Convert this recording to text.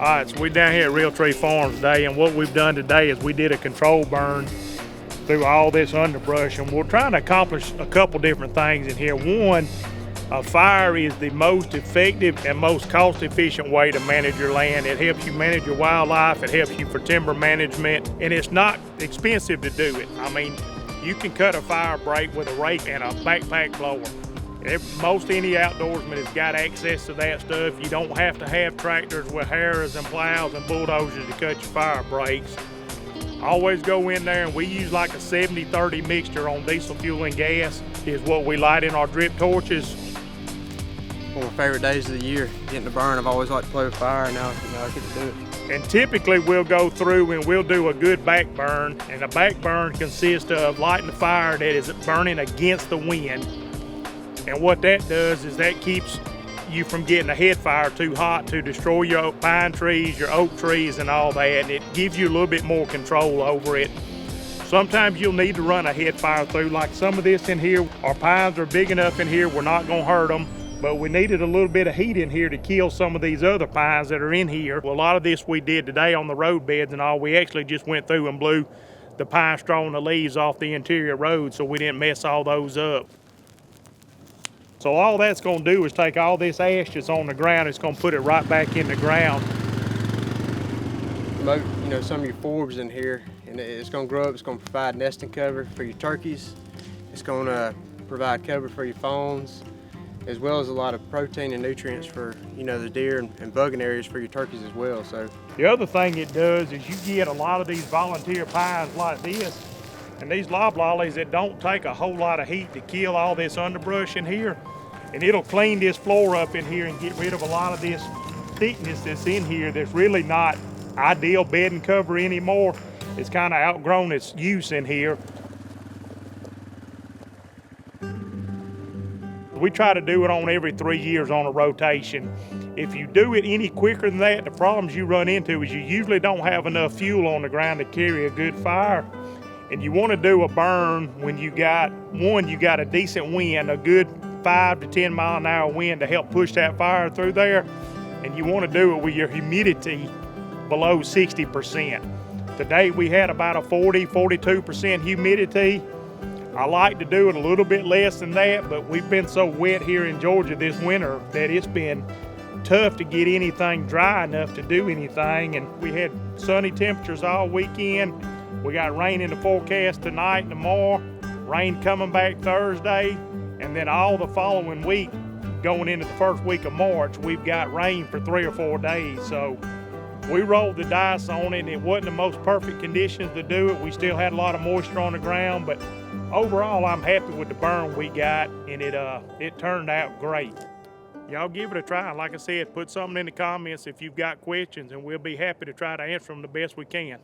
All right, so we're down here at Realtree Farms today, and what we've done today is we did a control burn through all this underbrush, and we're trying to accomplish a couple different things in here. One, a fire is the most effective and most cost-efficient way to manage your land. It helps you manage your wildlife, it helps you for timber management, and it's not expensive to do it. I mean, you can cut a fire break with a rake and a backpack blower. Most any outdoorsman has got access to that stuff. You don't have to have tractors with harrows and plows and bulldozers to cut your fire breaks. Always go in there, and we use like a 70-30 mixture on diesel fuel and gas is what we light in our drip torches. One of my favorite days of the year, getting to burn. I've always liked to play with fire, and now I get to do it. And typically we'll go through and we'll do a good back burn, and a back burn consists of lighting the fire that is burning against the wind. And what that does is that keeps you from getting a head fire too hot to destroy your pine trees, your oak trees, and all that. And it gives you a little bit more control over it. Sometimes you'll need to run a head fire through, like some of this in here. Our pines are big enough in here, we're not gonna hurt them, but we needed a little bit of heat in here to kill some of these other pines that are in here. Well, a lot of this we did today on the road beds and all. We actually just went through and blew the pine straw and the leaves off the interior road so we didn't mess all those up. So all that's gonna do is take all this ash that's on the ground, it's gonna put it right back in the ground. Promote, some of your forbs in here, and it's gonna grow up. It's gonna provide nesting cover for your turkeys. It's gonna provide cover for your fawns, as well as a lot of protein and nutrients for, the deer and bugging areas for your turkeys as well. So the other thing it does is you get a lot of these volunteer pines like this, and these loblollies that don't take a whole lot of heat to kill all this underbrush in here, and it'll clean this floor up in here and get rid of a lot of this thickness that's in here that's really not ideal bedding cover anymore. It's kind of outgrown its use in here. We try to do it on every 3 years on a rotation. If you do it any quicker than that, the problems you run into is you usually don't have enough fuel on the ground to carry a good fire. And you want to do a burn when you got a decent wind, a good 5 to 10 mile an hour wind to help push that fire through there. And you want to do it with your humidity below 60%. Today we had about a 42% humidity. I like to do it a little bit less than that, but we've been so wet here in Georgia this winter that it's been tough to get anything dry enough to do anything. And we had sunny temperatures all weekend. We got rain in the forecast tonight and tomorrow, rain coming back Thursday, and then all the following week, going into the first week of March, we've got rain for 3 or 4 days. So we rolled the dice on it, and it wasn't the most perfect conditions to do it. We still had a lot of moisture on the ground, but overall, I'm happy with the burn we got, and it turned out great. Y'all give it a try. Like I said, put something in the comments if you've got questions, and we'll be happy to try to answer them the best we can.